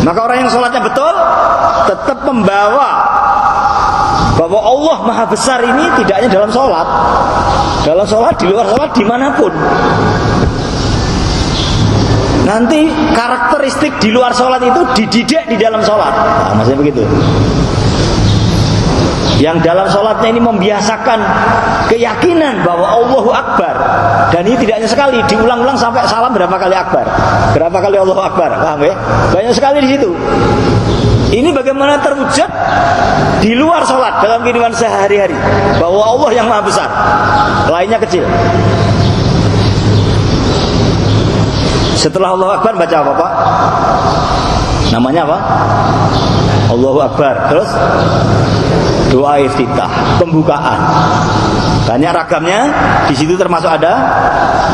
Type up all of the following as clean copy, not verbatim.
Maka orang yang sholatnya betul tetap membawa bahwa Allah Maha Besar ini tidak hanya dalam sholat, di luar sholat, dimanapun. Nanti karakteristik di luar sholat itu dididik di dalam sholat. Nah, maksudnya begitu. Yang dalam sholatnya ini membiasakan keyakinan bahwa Allahu Akbar. Dan ini tidak hanya sekali, diulang-ulang sampai salam berapa kali Akbar, berapa kali Allahu Akbar, paham ya? Banyak sekali di situ. Ini bagaimana terwujud di luar sholat dalam kehidupan sehari-hari bahwa Allah yang Maha Besar, lainnya kecil. Setelah Allahu Akbar baca apa Pak? Namanya apa? Allahu Akbar. Terus doa iftitah, pembukaan. Banyak ragamnya, di situ termasuk ada.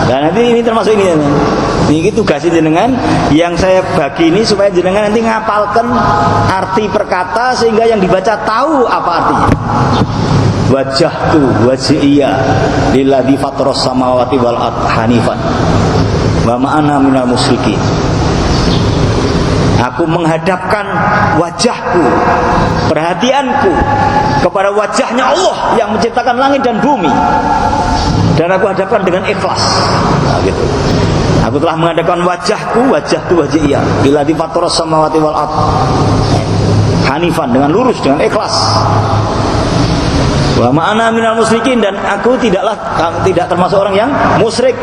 Dan nanti ini termasuk ini. Ini tugas jenengan yang saya bagi ini supaya jenengan nanti ngapalkan arti perkata sehingga yang dibaca tahu apa artinya. Wajjahtu wajhiya lilladzi fataras samawati wal ardh hanifan wa ma ana minal musyrikin. Aku menghadapkan wajahku, perhatianku kepada wajahnya Allah yang menciptakan langit dan bumi, dan aku hadapkan dengan ikhlas. Nah, gitu. Aku telah menghadapkan wajahku wajhiya lilladzi fataras samawati wal ardh hanifan, dengan lurus, dengan ikhlas. Wa ma'ana minal musyrikin, dan aku tidak termasuk orang yang musyrik.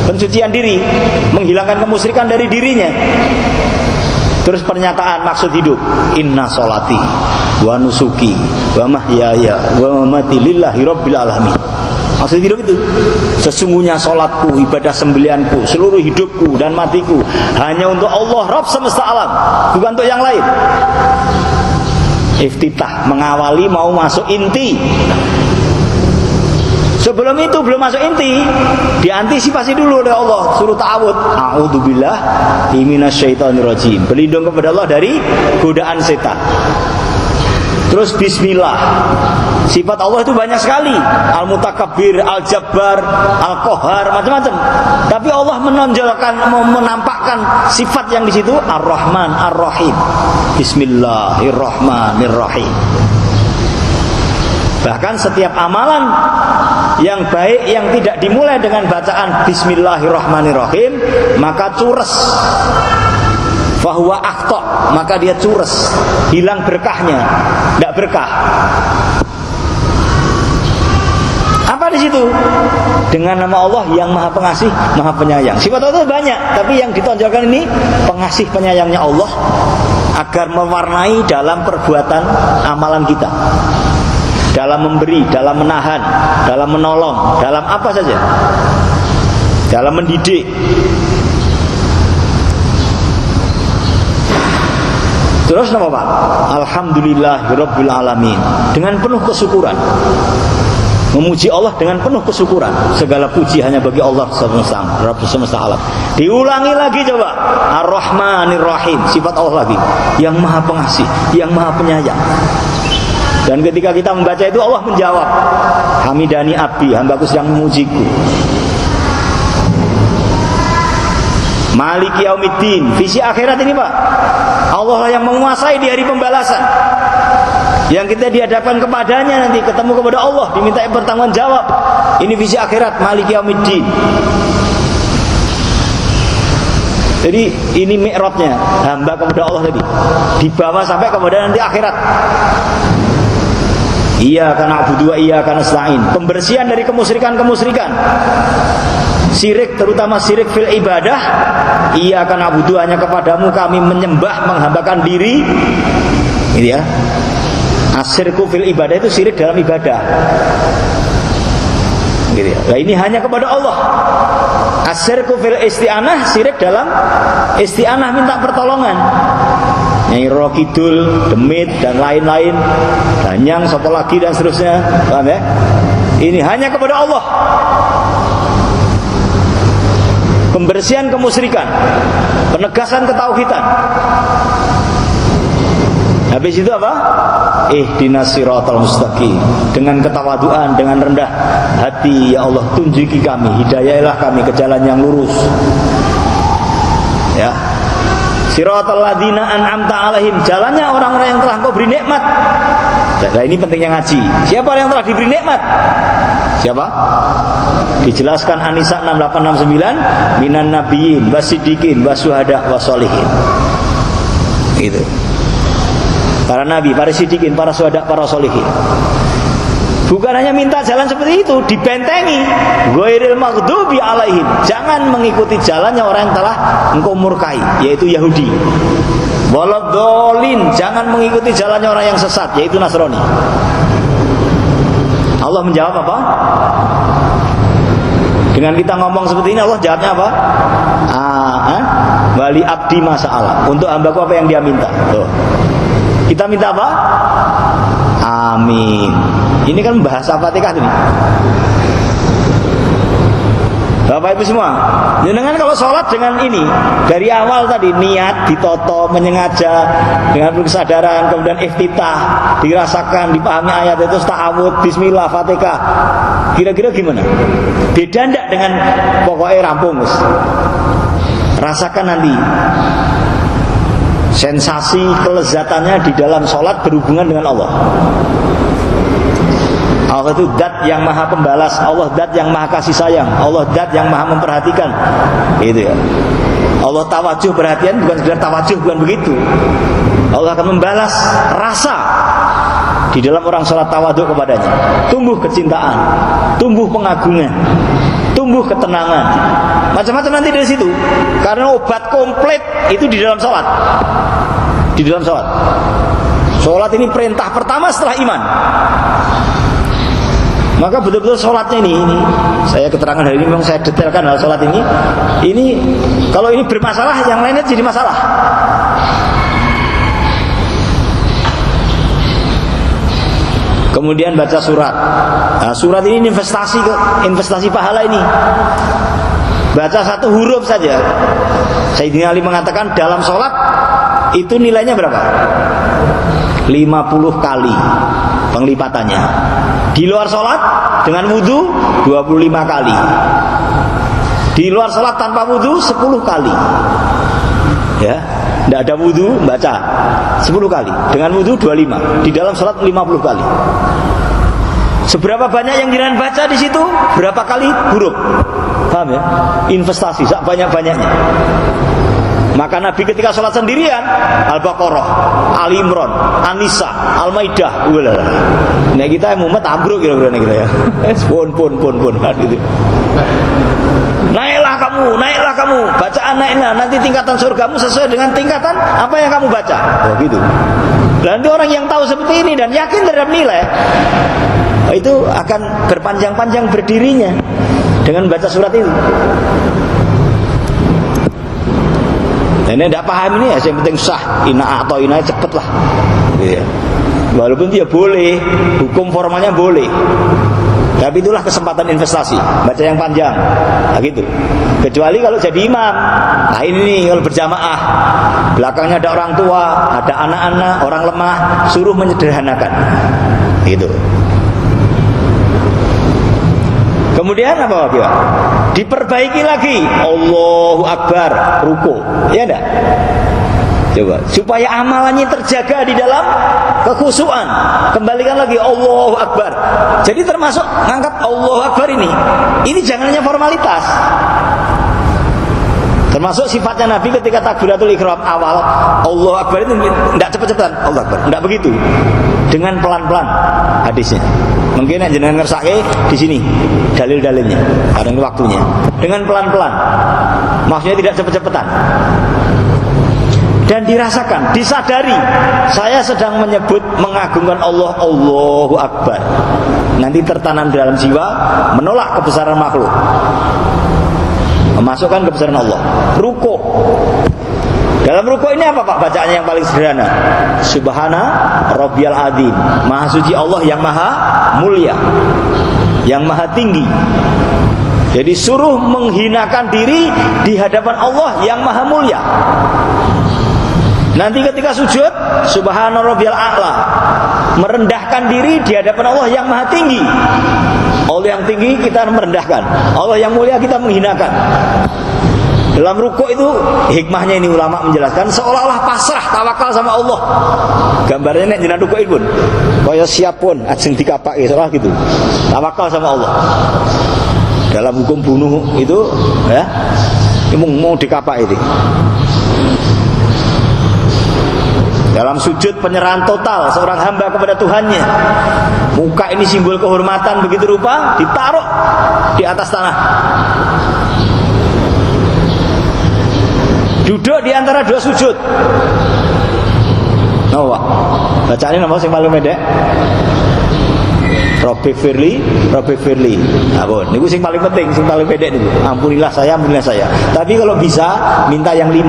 Pensucian diri, menghilangkan kemusyrikan dari dirinya. Terus pernyataan maksud hidup, inna sholati wa nusuki wa mahyaya wa mamati lillahi rabbil alamin. Maksud hidup itu, sesungguhnya sholatku, ibadah sembelianku, seluruh hidupku dan matiku hanya untuk Allah Rabb semesta alam, bukan untuk yang lain. Iftitah, mengawali mau masuk inti. Sebelum itu belum masuk inti, diantisipasi dulu oleh Allah, suruh ta'awud. A'udzubillahi minasyaitonirrajim, berlindung kepada Allah dari godaan setan. Terus bismillah. Sifat Allah itu banyak sekali, Al-Mutakabbir, Al-Jabbar, Al-Qahhar, macam-macam. Tapi Allah menonjolkan, menampakkan sifat yang di situ Ar-Rahman, Ar-Rahim. Bismillahirrahmanirrahim. Bahkan setiap amalan yang baik yang tidak dimulai dengan bacaan Bismillahirrahmanirrahim, maka cures, fahuwa akhta, maka dia cures, hilang berkahnya, tidak berkah. Apa di situ? Dengan nama Allah yang Maha Pengasih, Maha Penyayang. Sifat Allah itu banyak, tapi yang ditonjolkan ini pengasih penyayangnya Allah agar mewarnai dalam perbuatan amalan kita. Dalam memberi, dalam menahan, dalam menolong, dalam apa saja, dalam mendidik. Terus nama Pak? Alhamdulillahirabbil alamin, dengan penuh kesyukuran. Memuji Allah dengan penuh kesyukuran. Segala puji hanya bagi Allah semesta, Rabb semesta alam. Diulangi lagi coba. Ar-Rahmanir-Rahim, sifat Allah lagi, yang Maha Pengasih, yang Maha Penyayang. Dan ketika kita membaca itu Allah menjawab, Hamidani Abdi, hambaku sedang memujiku. Maliki Yaumiddin, visi akhirat ini Pak, Allah yang menguasai di hari pembalasan, yang kita dihadapkan kepadanya nanti, ketemu kepada Allah, diminta pertanggungan jawab. Ini visi akhirat, Maliki Yaumiddin. Jadi ini mi'rajnya hamba kepada Allah tadi, dibawa sampai kepada nanti akhirat. Iyyaka na'budu wa iyyaka nasta'in, pembersihan dari kemusyrikan-kemusyrikan, syirik, terutama syirik fil ibadah. Iyyaka na'budu, hanya kepadamu kami menyembah, menghambakan diri. Gitu ya. Asyirku fil ibadah itu syirik dalam ibadah. Gitu ya. Nah, ini hanya kepada Allah. Asyirku fil isti'anah, syirik dalam isti'anah, minta pertolongan. Nyai Rokidul, Demit dan lain-lain, Danyang, satu lagi dan seterusnya, paham ya? Ini hanya kepada Allah. Pembersihan kemusyrikan, penegasan ketauhidan. Habis itu apa? Ihdinas siratal mustaqim, dengan ketawaduan, dengan rendah hati, ya Allah tunjuki kami, hidayahlah kami ke jalan yang lurus. Ya. Siratal ladzina an'amta 'alaihim, jalannya orang-orang yang telah Engkau beri nikmat. Nah, ini pentingnya ngaji. Siapa yang telah diberi nikmat? Siapa? Dijelaskan An-Nisa 6869, minan nabiyyin wasiddiqin wasyuhada wassolihin. Gitu. Para nabi, para siddiqin, para syuhada, para sholihin. Bukan hanya minta jalan seperti itu, dibentengi. Ghairil maghdubi 'alaihim, jangan mengikuti jalannya orang yang telah Engkau murkai, yaitu Yahudi. Waladhdallin, jangan mengikuti jalannya orang yang sesat, yaitu Nasrani. Allah menjawab apa? Dengan kita ngomong seperti ini, Allah jawabnya apa? Wali abdi masa'alah, untuk hambaku apa yang dia minta. Tuh. Kita minta apa? Amin. Ini kan bahasa Fatihah ini. Bapak Ibu semua, jangan kalau sholat dengan ini dari awal tadi niat ditoto, menyengaja dengan kesadaran, kemudian iftitah dirasakan, dipahami ayat itu, ta'awud, bismillah, Fatihah. Kira-kira gimana? Beda enggak dengan pokoknya rampung, Gus? Rasakan nanti sensasi kelezatannya di dalam sholat berhubungan dengan Allah. Allah itu zat yang maha pembalas, Allah zat yang maha kasih sayang, Allah zat yang maha memperhatikan. Gitu ya. Allah tawajuh, perhatian bukan sekedar tawajuh, bukan begitu. Allah akan membalas rasa di dalam orang sholat tawadhu kepadanya. Tumbuh kecintaan, tumbuh pengagungan, tumbuh ketenangan. Macam-macam nanti dari situ. Karena obat komplit itu di dalam sholat. Di dalam sholat. Sholat ini perintah pertama setelah iman. Maka betul-betul sholatnya ini saya keterangan hari ini memang saya detailkan hal sholat ini. Ini kalau ini bermasalah, yang lainnya jadi masalah. Kemudian baca surat. Nah, surat ini investasi pahala ini. Baca satu huruf saja. Sayyidina Ali mengatakan dalam sholat itu nilainya berapa? 50 kali penglipatannya. Di luar sholat dengan wudhu 25 kali. Di luar sholat tanpa wudhu 10 kali. Ya, tidak ada wudhu baca 10 kali. Dengan wudhu 25. Di dalam sholat 50 kali. Seberapa banyak yang jiran baca di situ? Berapa kali huruf? Paham ya? Investasi banyak-banyaknya. Maka Nabi ketika sholat sendirian, Al-Baqarah, Ali Imran, An-Nisa, Al-Maidah, nah kita yang mumet ambruk kira-kira kita ya. Pun gitu. Naiklah kamu, bacaan naiklah, nanti tingkatan surgamu sesuai dengan tingkatan apa yang kamu baca. Oh gitu. Dan nanti orang yang tahu seperti ini dan yakin terhadap nilai, itu akan berpanjang-panjang berdirinya dengan baca surat itu. Ini tidak paham ini ya, yang penting sah, ina atau ina cepet lah. Ya. Walaupun dia boleh, hukum formalnya boleh. Tapi itulah kesempatan investasi, baca yang panjang. Nah gitu. Kecuali kalau jadi imam. Nah ini nih kalau berjamaah, belakangnya ada orang tua, ada anak-anak, orang lemah, suruh menyederhanakan. Gitu. Kemudian apa dia? Diperbaiki lagi. Allahu Akbar, ruku. Ya enggak? Coba supaya amalannya terjaga di dalam kekhusyuan. Kembalikan lagi Allahu Akbar. Jadi termasuk ngangkat Allahu Akbar ini. Ini jangan hanya formalitas. Termasuk sifatnya Nabi ketika takbiratul ihram awal, Allahu Akbar itu tidak cepat-cepatan, Allahu Akbar. Tidak begitu. Dengan pelan-pelan hadisnya. Mungkin yang jenengan ngersake di sini dalil-dalilnya, kadang waktunya. Dengan pelan-pelan. Maksudnya tidak cepat-cepatan. Dan dirasakan, disadari saya sedang menyebut mengagungkan Allah, Allahu Akbar. Nanti tertanam dalam jiwa menolak kebesaran makhluk. Memasukkan kebesaran Allah. Ruku. Dalam ruku ini apa Pak bacaannya yang paling sederhana? Subhana Rabbiyal Adzim. Maha suci Allah yang maha mulia, yang maha tinggi. Jadi suruh menghinakan diri di hadapan Allah yang maha mulia. Nanti ketika sujud, Subhana Rabbiyal A'la, merendahkan diri di hadapan Allah yang maha tinggi. Allah yang tinggi kita merendahkan, Allah yang mulia kita menghinakan. Dalam rukuk itu hikmahnya ini ulama menjelaskan seolah-olah pasrah tawakal sama Allah. Gambarnya nek jenengan rukuk pun kaya siap pun ajeng dikapake seolah gitu. Tawakal sama Allah. Dalam hukum bunuh itu ya mau dikapak itu. Dalam sujud penyerahan total seorang hamba kepada Tuhannya. Muka ini simbol kehormatan begitu rupa ditaruh di atas tanah. Duduk di antara dua sujud. Napa? Bacaannya napa sing paling pendek? Robbi Firli. Ampun, niku sing paling penting, sing paling pendek niku. Ampunilah saya. Tapi kalau bisa minta yang 5.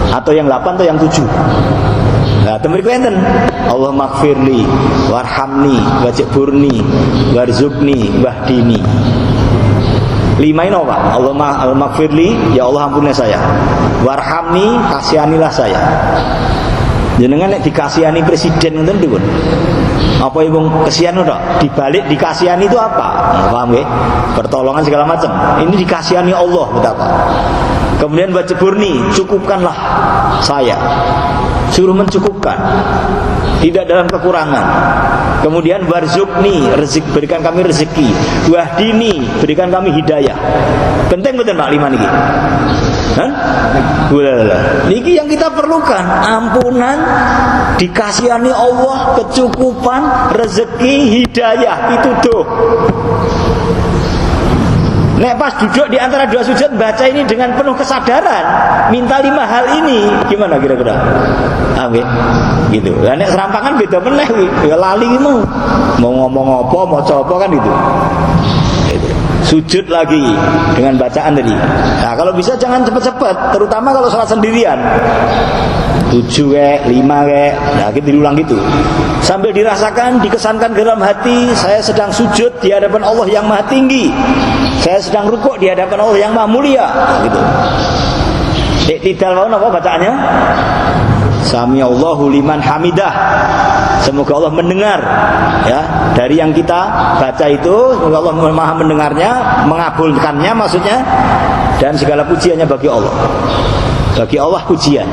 Atau yang 8 atau yang 7. Nah, temriku enten. Allahumma gfirli warhamni wajburni warzuqni wahdini. 5 ini apa? Allahumma gfirli, ya Allah ampunilah saya. Warhamni, kasihanilah saya. Jenengan nek dikasihani presiden ngoten niku. Apa ibu kasihan udah? Dibalik dikasihani itu apa? Paham nggih? Pertolongan segala macam. Ini dikasihani Allah betapa. Kemudian baca burni, cukupkanlah saya. Suruh mencukupkan. Tidak dalam kekurangan. Kemudian warzuqni, berikan kami rezeki. Wahdini, berikan kami hidayah. Penting betul Pak 5 niki. Hah? Niki yang kita perlukan, ampunan, dikasihani Allah, kecukupan, rezeki, hidayah, itu tuh. Nek pas duduk di antara dua sujud baca ini dengan penuh kesadaran, minta 5 hal ini, gimana kira-kira? Amin. Gitu. Lah nek serampangan beda meneh kuwi. Ya lali ki mau ngomong apa, mau coba kan gitu. Gitu. Sujud lagi dengan bacaan tadi. Nah, kalau bisa jangan cepat-cepat, terutama kalau sholat sendirian. 7 5 nah kita diulang gitu sambil dirasakan, dikesankan ke dalam hati, saya sedang sujud di hadapan Allah yang maha tinggi, saya sedang rukuk di hadapan Allah yang maha mulia gitu. Iktidal mau apa bacaannya? Sami Allahu liman hamidah. Semoga Allah mendengar ya dari yang kita baca itu, semoga Allah maha mendengarnya, mengabulkannya maksudnya, dan segala pujiannya bagi Allah. Bagi Allah pujian.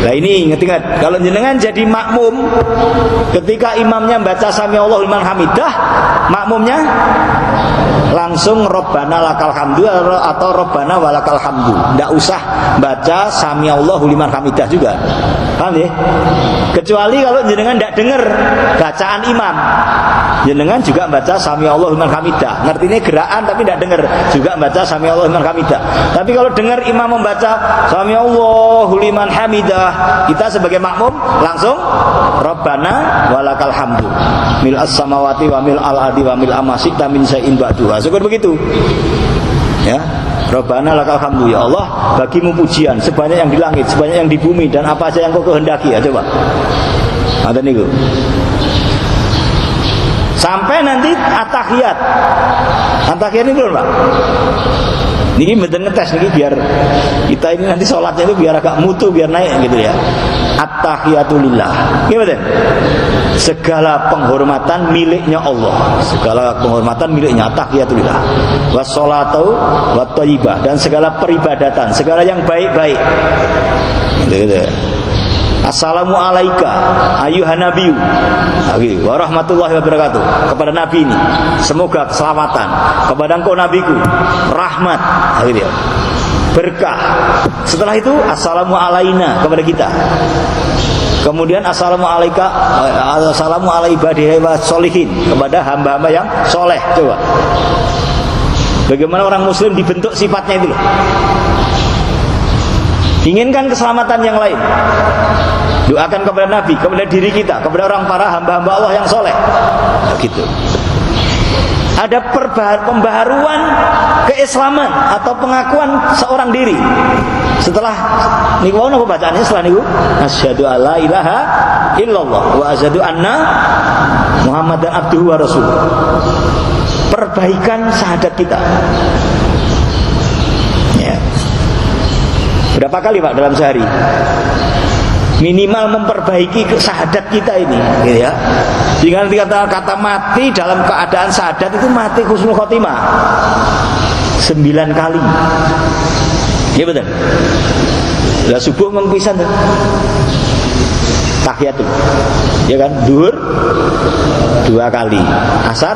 Nah ini ingat-ingat, kalau jenengan jadi makmum, ketika imamnya baca sami Allahu liman hamidah, makmumnya langsung Rabbana lakal hamdu atau Rabbana walakal hamdu. Tidak usah baca sami Allahu liman hamidah juga. Paham ya? Kecuali kalau jenengan tidak dengar bacaan imam, jenengan juga baca sami Allahu liman hamidah. Ngertinya gerakan tapi tidak dengar, juga baca sami Allahu liman hamidah. Tapi kalau dengar imam membaca sami Allahu liman hamidah, kita sebagai makmum langsung Rabbana walakal hamdu mil as-samawati wa mil al-ardi wa mil amasita min syai'in ba'duha. Syukur begitu ya. Rabbana lakal hamdu, ya Allah bagimu pujian sebanyak yang di langit, sebanyak yang di bumi, dan apa saja yang kau kehendaki. Ya coba ada niku sampai nanti at-tahiyat ini belum Pak. Niki mboten ngetes niki biar kita ini nanti sholatnya itu biar agak mutu, biar naik gitu ya. At-tahiyatu lillah. Gimana? Segala penghormatan miliknya Allah. Segala penghormatan miliknya, at-tahiyatu lillah. Wassalatu watthayyibah, dan segala peribadatan, segala yang baik-baik. Gitu. Assalamu alaika ayyuhan nabiyyu wa rahmatullahi wabarakatuh. Kepada nabi ini semoga keselamatan, kepada engkau nabiku rahmat, gitu ya, berkah. Setelah itu assalamu alaina, kepada kita. Kemudian assalamu alaika, assalamu ala ibadihi wassolihin, kepada hamba-hamba yang soleh. Coba bagaimana orang muslim dibentuk sifatnya itu loh. Inginkan keselamatan yang lain, doakan kepada Nabi, kepada diri kita, kepada orang para hamba-hamba Allah yang soleh. Begitu. Ada pembaharuan keislaman atau pengakuan seorang diri. Setelah niku apa bacaannya setelah niku? Asyhadu alla ilaha illallah wa asyhadu anna Muhammadan abduhu wa rasuluh. Perbaikan syahadat kita. Ya. Berapa kali Pak dalam sehari? Minimal memperbaiki syahadat kita ini, gitu ya. Jika kata mati dalam keadaan syahadat itu mati husnul khotimah. 9 kali. Ya betul. Lah subuh mengpisan tuh. Tahiyatul. Ya kan? Duhur 2 kali, asar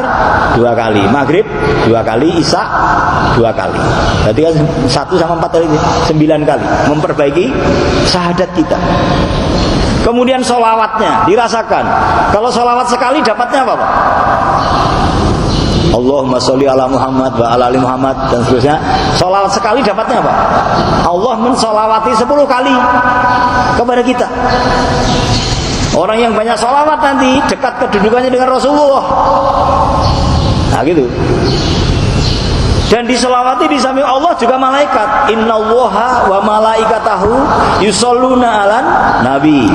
2 kali, maghrib 2 kali, isya 2 kali. Berarti kan 1 sama 4 kali 9 kali. Memperbaiki syahadat kita. Kemudian sholawatnya dirasakan. Kalau sholawat sekali dapatnya apa Pak? Allahumma sholli ala Muhammad wa ala ali Muhammad dan seterusnya. Sholawat sekali dapatnya apa? Allah mensholawati 10 kali kepada kita. Orang yang banyak sholawat nanti dekat kedudukannya dengan Rasulullah. Nah gitu. Dan diselawati di samping Allah juga malaikat. Innallaha wa malaikatahu yusholluna 'alan nabi.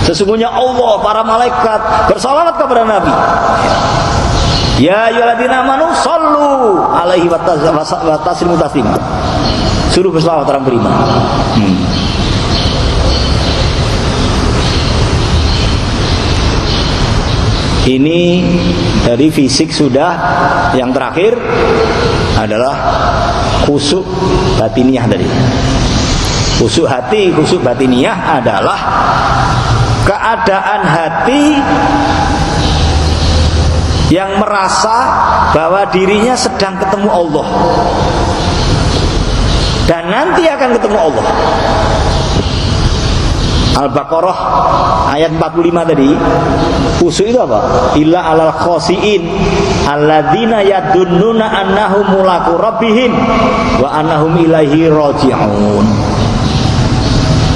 Sesungguhnya Allah, para malaikat bersalawat kepada Nabi. Ya ayyuhalladzina amanu shollu alaihi wa taslimu taslima. Suruh berselawat orang beriman. Ini dari fisik sudah. Yang terakhir adalah khusyuk batiniyah tadi. Khusyuk hati, khusyuk batiniyah adalah keadaan hati yang merasa bahwa dirinya sedang ketemu Allah dan nanti akan ketemu Allah. Al-Baqarah ayat 45 tadi. Khusyuk itu apa? Illa alal khosiin alladzina yadunnuna annahum mulaqu rabbihim wa annahum ilaihi raji'un.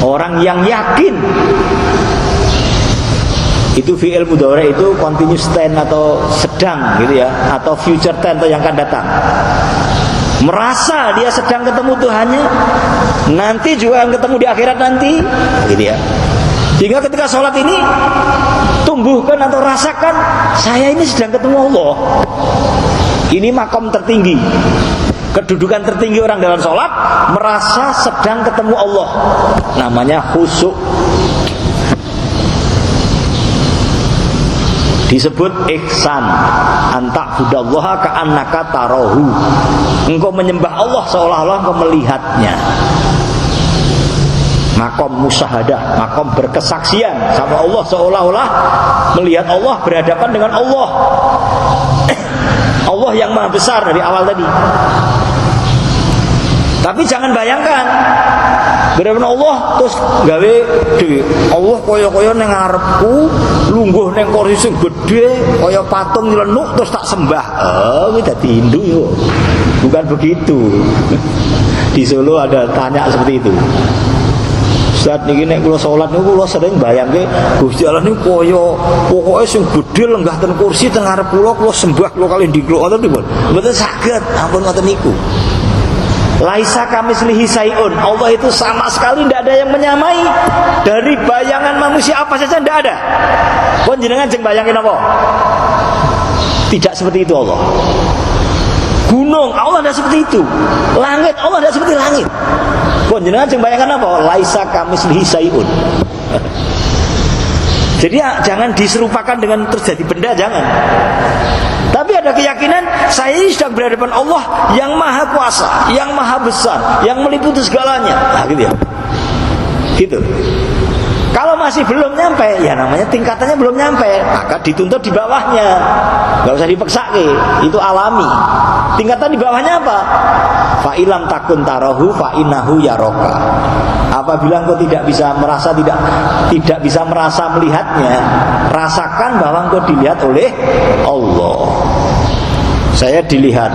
Orang yang yakin. Itu fi'il mudhari itu continuous tense atau sedang gitu ya, atau future tense atau yang akan datang. Merasa dia sedang ketemu Tuhannya, nanti juga akan ketemu di akhirat nanti, gitu ya. Sehingga ketika sholat ini tumbuhkan atau rasakan, saya ini sedang ketemu Allah. Ini makom tertinggi, kedudukan tertinggi orang dalam sholat, merasa sedang ketemu Allah. Namanya khusyuk. Disebut ihsan, anta'budallaha ka'annaka tarahu. Engkau menyembah Allah seolah-olah engkau melihatnya. Makom musyahadah, makom berkesaksian sama Allah seolah-olah melihat Allah, berhadapan dengan Allah. Allah yang maha besar dari awal tadi. Tapi jangan bayangkan berhadapan Allah terus gawe dhewe. Allah kaya-kaya ning ngarepku, lungguh ning kursi sing gedhe, kaya patung nyelenuk terus tak sembah. Oh, kuwi dadi Hindu yo. Bukan begitu. Di Solo ada tanya seperti itu. Saat niki nek kula salat niku kula sering bayangke Gusti Allah niku kaya pokoke sing gedhe lenggah ten kursi teng ngarep kula sembah kula kali ndiklo ngoten niku. Mboten saged, ampun ngoten niku. Laisa kamislihi sayun. Allah itu sama sekali tidak ada yang menyamai. Dari bayangan manusia apa saja tidak ada. Pun jenengan jeng bayangin apa? Tidak seperti itu Allah. Gunung Allah tidak seperti itu. Langit Allah tidak seperti langit. Pun jenengan jeng bayangkan apa? Laisa kamislihi sayun. Jadi ya, jangan diserupakan dengan terjadi benda, jangan. Tapi ada keyakinan saya ini sedang berhadapan Allah yang maha kuasa, yang maha besar, yang meliputi segalanya. Nah, gitu ya. Gitu. Kalau masih belum nyampe, ya namanya tingkatannya belum nyampe, maka dituntut di bawahnya. Gak usah dipaksa, itu alami. Tingkatan di bawahnya apa? Fa ilam takun tarahu fa innahu yaraka. Apabila engkau tidak bisa merasa melihatnya, rasakan bahwa engkau dilihat oleh Allah. Saya dilihat,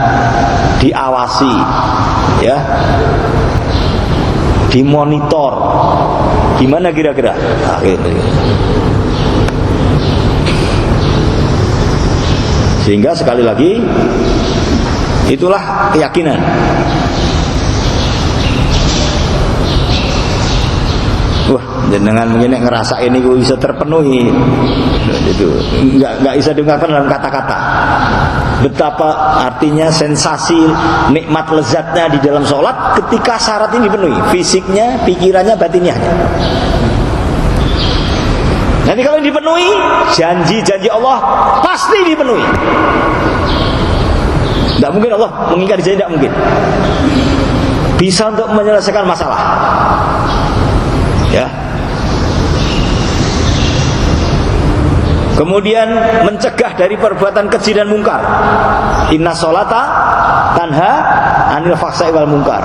diawasi, ya, dimonitor. Gimana kira-kira? Nah, gitu. Sehingga sekali lagi itulah keyakinan. Wah, jenengan mungkin ngerasa ini gue bisa terpenuhi. Itu nggak bisa diungkapkan dalam kata-kata. Betapa artinya sensasi nikmat lezatnya di dalam sholat ketika syarat ini dipenuhi, fisiknya, pikirannya, batinnya. Nanti kalau dipenuhi, janji-janji Allah pasti dipenuhi. Tidak mungkin Allah mengingkari janji, tidak mungkin. Bisa untuk menyelesaikan masalah. Ya. Kemudian mencegah dari perbuatan keji dan mungkar. Inna sholata tanha anil fahsya'i wal mungkar.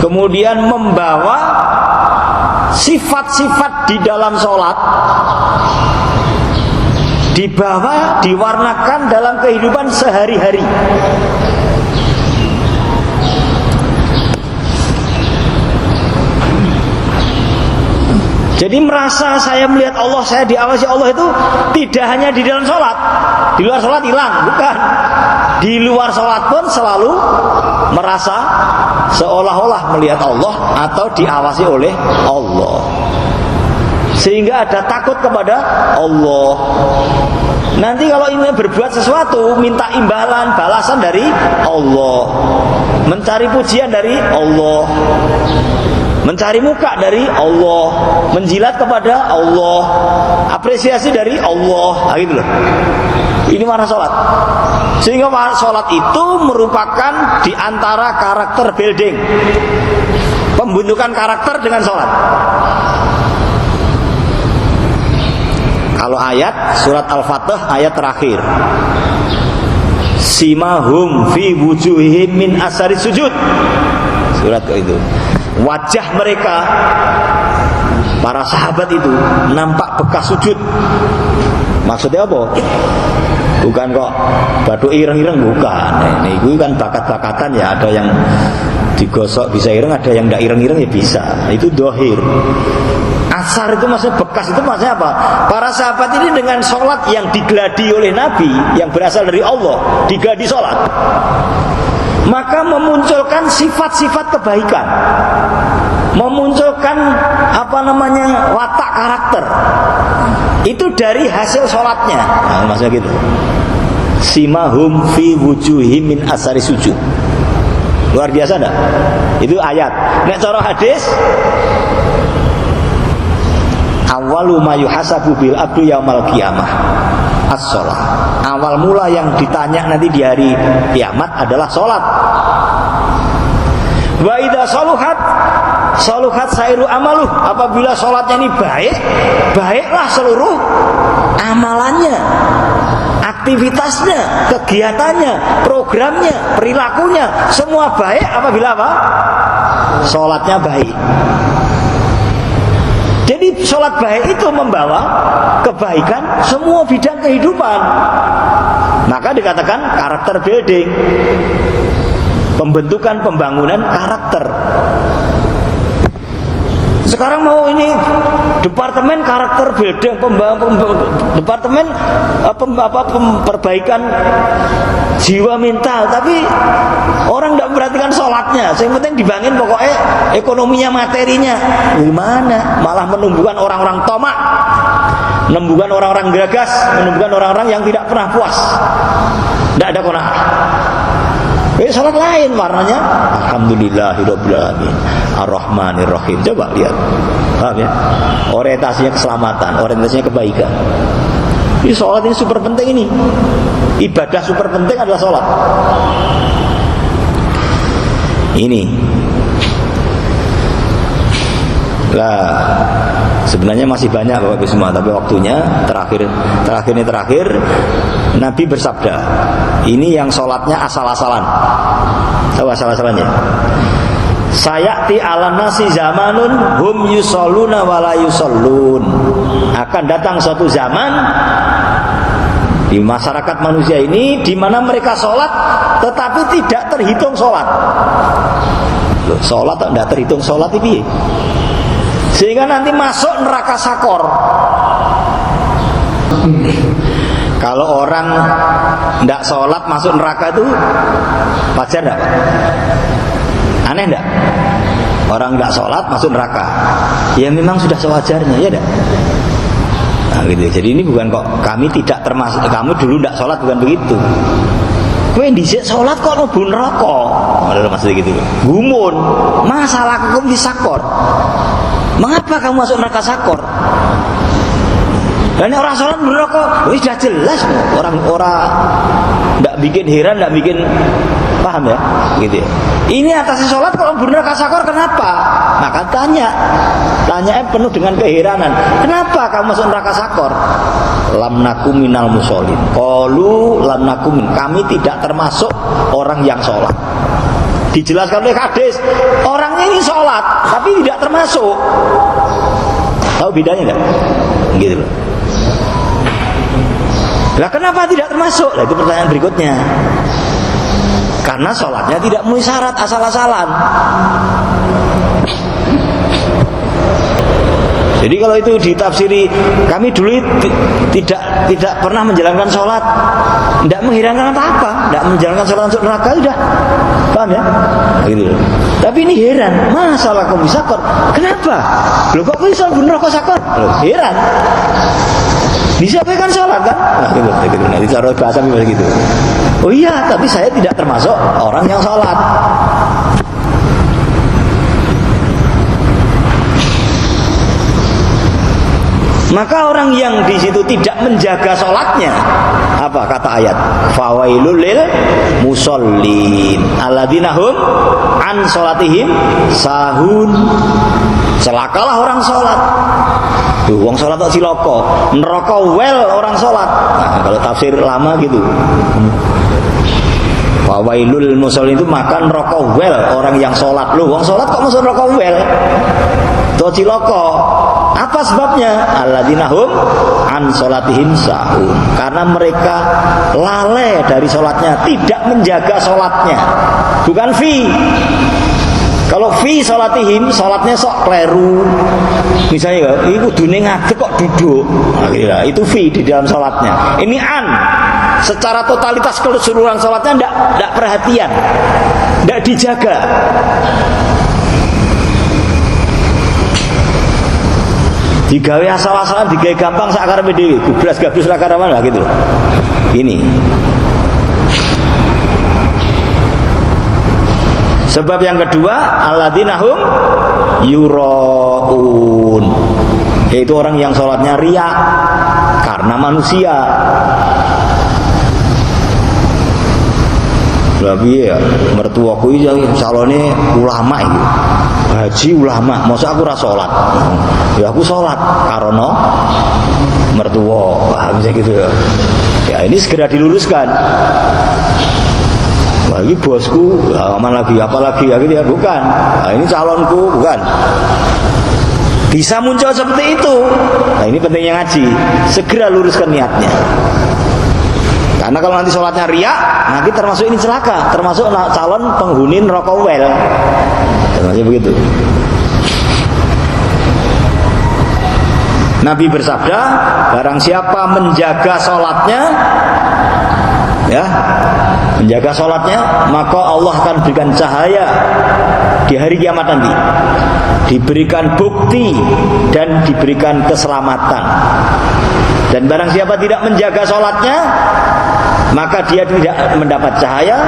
Kemudian membawa sifat-sifat di dalam sholat, dibawa, diwarnakan dalam kehidupan sehari-hari. Jadi merasa saya melihat Allah, saya diawasi Allah itu tidak hanya di dalam sholat. Di luar sholat hilang, bukan. Di luar sholat pun selalu merasa seolah-olah melihat Allah atau diawasi oleh Allah. Sehingga ada takut kepada Allah. Nanti kalau ingin berbuat sesuatu, minta imbalan, balasan dari Allah, mencari pujian dari Allah, mencari muka dari Allah, menjilat kepada Allah, apresiasi dari Allah, gitu loh. Ini warna sholat. Sehingga sholat itu merupakan di antara karakter building, pembentukan karakter dengan sholat. Kalau ayat surat Al-Fatih ayat terakhir, simahum fi wujuhihim min asari sujud, surat itu, wajah mereka para sahabat itu nampak bekas sujud. Maksudnya apa? Bukan kok batu ireng-ireng, bukan. Ini kan bakat-bakatan ya, ada yang digosok bisa ireng, ada yang tidak ireng-ireng ya bisa. Itu dohir. Asar itu maksudnya bekas, itu maksudnya apa? Para sahabat ini dengan sholat yang digeladi oleh Nabi, yang berasal dari Allah, digeladi sholat, maka memunculkan sifat-sifat kebaikan, memunculkan watak karakter. Itu dari hasil sholatnya. Nah, maksudnya gitu. Simahum fi wujuhim min asari sujud. Luar biasa enggak? Itu ayat. Nek cara hadis, awalu ma yuhasabu bil abdu yaumal qiyamah as-shalah. Awal mula yang ditanya nanti di hari kiamat adalah salat. Wa idza saluhat sairu amaluh. Apabila salatnya ini baik, baiklah seluruh amalannya, aktivitasnya, kegiatannya, programnya, perilakunya, semua baik apabila apa? Salatnya baik. Jadi sholat baik itu membawa kebaikan semua bidang kehidupan. Maka dikatakan karakter building, pembentukan, pembangunan karakter. Sekarang mau ini departemen karakter building, departemen perbaikan jiwa mental, tapi orang tidak memperhatikan sholatnya. Yang penting dibangun pokoknya ekonominya, materinya. Gimana? Malah menumbuhkan orang-orang tomak, menumbuhkan orang-orang geragas, menumbuhkan orang-orang yang tidak pernah puas, tidak ada qanaah. Sholat lain warnanya, alhamdulillahirabbil alamin, ar-rahmanir-rahim. Coba lihat, paham ya? Orientasinya keselamatan, orientasinya kebaikan. Ini sholat ini super penting ini. Ibadah super penting adalah sholat. Ini lah, sebenarnya masih banyak Bapak Ibu semua, tapi waktunya terakhir Nabi bersabda, ini yang sholatnya asal-asalan. Tahu asal-asalannya? Sayati ala nasi zamanun hum yusalluna wala yusallun. Akan datang suatu zaman di masyarakat manusia ini di mana mereka sholat tetapi tidak terhitung sholat. Loh, sholat tidak terhitung sholat itu, sehingga nanti masuk neraka sakor. Kalau orang tidak sholat masuk neraka itu wajar tidak? Aneh tidak? Orang tidak sholat masuk neraka, ya memang sudah sewajarnya, ya tidak? Nah, gitu. Jadi ini bukan kok kami tidak termasuk, kamu dulu tidak sholat, bukan begitu. Kowe dhisik sholat kok mlebu neraka, maksudnya gitu. Gumun, masalah hukum di sakor. Mengapa kamu masuk neraka sakor? Dan orang sholat berrokok, sudah jelas orang tidak bikin heran, tidak bikin paham ya, gitu ya. Ini atasi sholat kalau neraka sakor kenapa? Maka tanya penuh dengan keheranan. Kenapa kamu masuk neraka sakor? Lam nakum minal musholin. Qalu lam nakum, kami tidak termasuk orang yang sholat. Dijelaskan oleh hadis, orangnya ini sholat tapi tidak termasuk. Tahu bedanya enggak? Gitu loh. Lah kenapa tidak termasuk? Nah, itu pertanyaan berikutnya. Karena sholatnya tidak memenuhi syarat, asal-asalan. Jadi kalau itu ditafsiri, kami dulu tidak pernah menjalankan sholat, tidak menghilangkan apa-apa, tidak menjalankan sholat untuk neraka, sudah paham ya? Gitu loh. Tapi ini heran, masalah kamu sakor, kenapa? Loh kok bisa bener kok sakor? Loh, heran. Disampaikan sholat kan? Nah, gitu. Nanti cara bahasa gitu. Oh iya, tapi saya tidak termasuk orang yang sholat. Maka orang yang di situ tidak menjaga sholatnya, apa kata ayat? Fawailul lil musallin alladzina hum an sholatihim sahun. Celakalah orang sholat. Tuh, orang sholat tak siloko, neraka well orang sholat. Nah, kalau tafsir lama gitu. Fawailul musallin itu makan neraka well orang yang sholat. Loh, orang sholat kok masuk neraka well? Tuh ciloko. Apa sebabnya? Alladzina hum an sholatihim sahun. Karena mereka lalai dari sholatnya, tidak menjaga sholatnya. Bukan fi. Kalau fi sholatihim, sholatnya sok kleru. Misalnya, ini kudune ngadeg kok duduk. Nah, itu fi di dalam sholatnya. Ini an. Secara totalitas keseluruhan sholatnya tidak perhatian, tidak dijaga. Digawe asal-asalan, digawe gampang sakarepe dhewe, gubras-gabrus ra karaman lah gitu. Ini. Sebab yang kedua, alladzina hum yuraun. Yaitu orang yang sholatnya riya karena manusia. Tapi ya mertuaku iki calone ulama iki. Haji ulama, masa aku ora salat. Ya aku salat karena mertua. Wah, bisa gitu ya. Ya ini segera diluruskan. Wah, ini bosku, aman lagi, apalagi ya gitu ya, bukan. Nah, ini calonku, bukan. Bisa muncul seperti itu. Nah, ini pentingnya ngaji. Segera luruskan niatnya. Karena kalau nanti sholatnya riya, nanti termasuk ini celaka, termasuk calon penghuni neraka well. Termasuk begitu. Nabi bersabda, barang siapa menjaga sholatnya, ya, menjaga sholatnya, maka Allah akan berikan cahaya di hari kiamat nanti, diberikan bukti dan diberikan keselamatan. Dan barang siapa tidak menjaga sholatnya, maka dia tidak mendapat cahaya,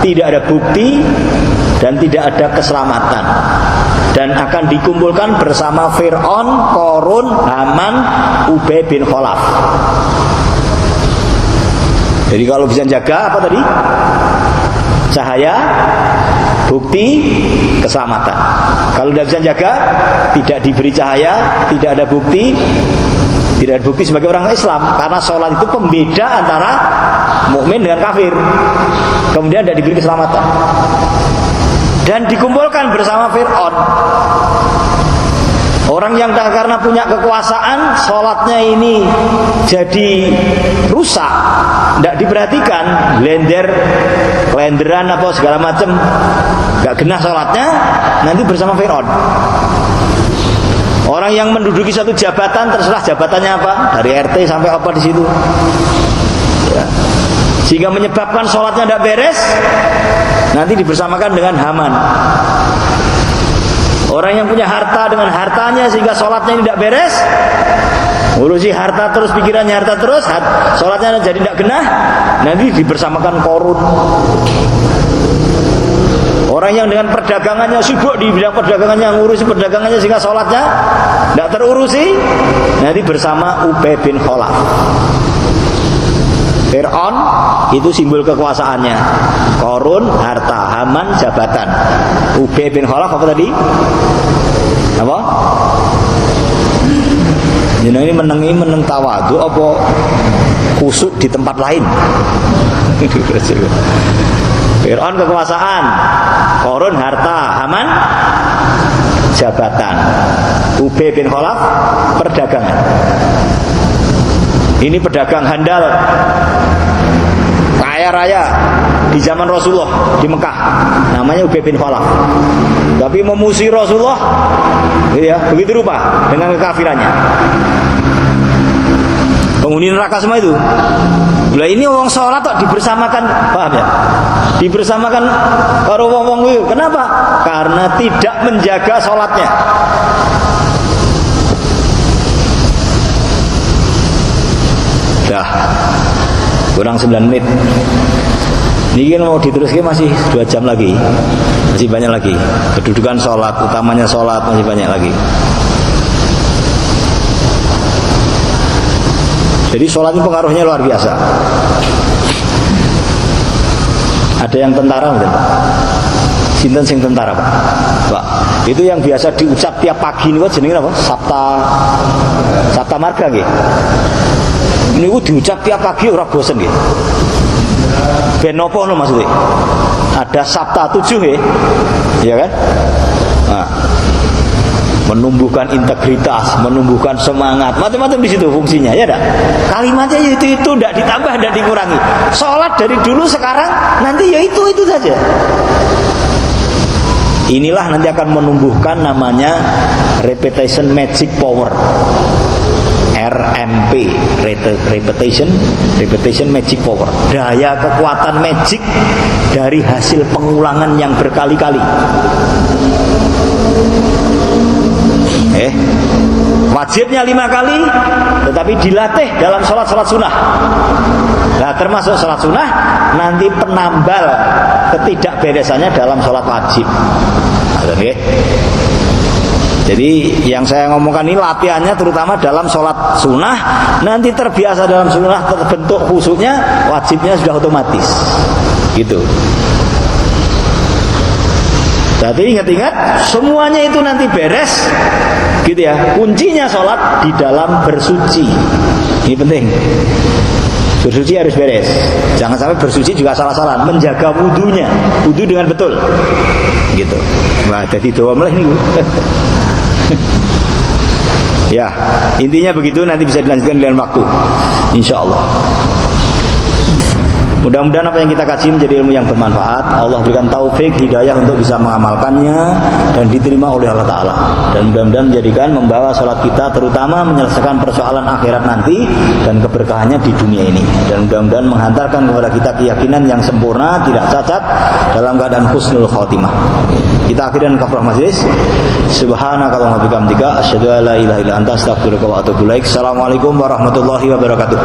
tidak ada bukti, dan tidak ada keselamatan. Dan akan dikumpulkan bersama Fir'aun, Qarun, Haman, Ubay bin Khalaf. Jadi kalau bisa jaga apa tadi? Cahaya, bukti, keselamatan. Kalau tidak bisa jaga, tidak diberi cahaya, tidak ada bukti, tidak ada bukti sebagai orang Islam. Karena sholat itu pembeda antara mukmin dengan kafir. Kemudian tidak diberi keselamatan. Dan dikumpulkan bersama Fir'aun. Orang yang tak karena punya kekuasaan, sholatnya ini jadi rusak, tidak diperhatikan, kelenderan apa segala macam, gak genah sholatnya, nanti bersama Fir'aun. Orang yang menduduki satu jabatan, terserah jabatannya apa, dari RT sampai apa di situ, ya. Sehingga menyebabkan sholatnya tidak beres, nanti dibersamakan dengan Haman. Orang yang punya harta dengan hartanya sehingga sholatnya tidak beres, ngurusi harta terus, pikirannya harta terus, sholatnya jadi tidak genah, nanti dibersamakan Qarun. Orang yang dengan perdagangannya sibuk di bidang perdagangannya, ngurusi perdagangannya sehingga sholatnya tidak tidak terurusi, nanti bersama Ubay bin Khalaf. Fir'aun itu simbol kekuasaannya, Qarun harta, Haman jabatan, Ubay bin Khalaf apa tadi? Apa? Ini meneng tawadu apa kusuk di tempat lain? Fir'aun kekuasaan, Qarun harta, Haman jabatan, Ubay bin Khalaf perdagangan. Ini pedagang handal, kaya raya di zaman Rasulullah di Mekah, namanya Ubay bin Khalaf. Tapi memusuhi Rasulullah, ya begitu rupa dengan kekafirannya. Penghuni neraka semua itu. Lah ini wong sholat kok dibersamakan, paham ya? Dibersamakan karo wong-wong itu. Kenapa? Karena tidak menjaga sholatnya. Dah kurang 9 menit. Ini kan mau diteruskan masih 2 jam lagi. Masih banyak lagi. Kedudukan sholat, utamanya sholat masih banyak lagi. Jadi sholat ini pengaruhnya luar biasa. Ada yang tentara mungkin Pak? Sinten sing tentara Pak? Itu yang biasa diucap tiap pagi ini jenenge apa? Sabta marga nggih. Ini diucap tiap pagi ora bosen nggih. Ben napa lho maksudnya? Ada Sabta 7 nggih. Iya kan? Nah, menumbuhkan integritas, menumbuhkan semangat, macam-macam di situ fungsinya, ya enggak? Kalimatnya itu enggak ditambah, enggak dikurangi. Sholat dari dulu sekarang nanti ya itu saja. Inilah nanti akan menumbuhkan namanya repetition magic power. RMP, repetition magic power. Daya kekuatan magic dari hasil pengulangan yang berkali-kali. Wajibnya 5 kali, tetapi dilatih dalam sholat sunnah. Nah, termasuk sholat sunnah nanti penambal ketidakberesannya dalam sholat wajib. Oke. Jadi yang saya ngomongkan ini latihannya terutama dalam sholat sunnah. Nanti terbiasa dalam sunnah, terbentuk khusyuknya, wajibnya sudah otomatis. Gitu. Jadi ingat-ingat semuanya itu nanti beres, gitu ya. Kuncinya sholat di dalam bersuci. Ini penting. Bersuci harus beres. Jangan sampai bersuci juga salah-salah. Menjaga wudunya, wudu dengan betul. Gitu. Wah, jadi doa mulai nih. Ya, intinya begitu. Nanti bisa dilanjutkan dengan waktu, insya Allah. Mudah-mudahan apa yang kita kaji menjadi ilmu yang bermanfaat. Allah berikan taufik, hidayah untuk bisa mengamalkannya dan diterima oleh Allah Ta'ala. Dan mudah-mudahan menjadikan membawa sholat kita terutama menyelesaikan persoalan akhirat nanti dan keberkahannya di dunia ini. Dan mudah-mudahan menghantarkan kepada kita keyakinan yang sempurna, tidak cacat, dalam keadaan husnul khotimah. Kita akhirkan kafrah majlis. Subhanakallahumma bihamdika asyhadu an la ilaha illa anta astaghfiruka wa atubu ilaik. Assalamualaikum warahmatullahi wabarakatuh.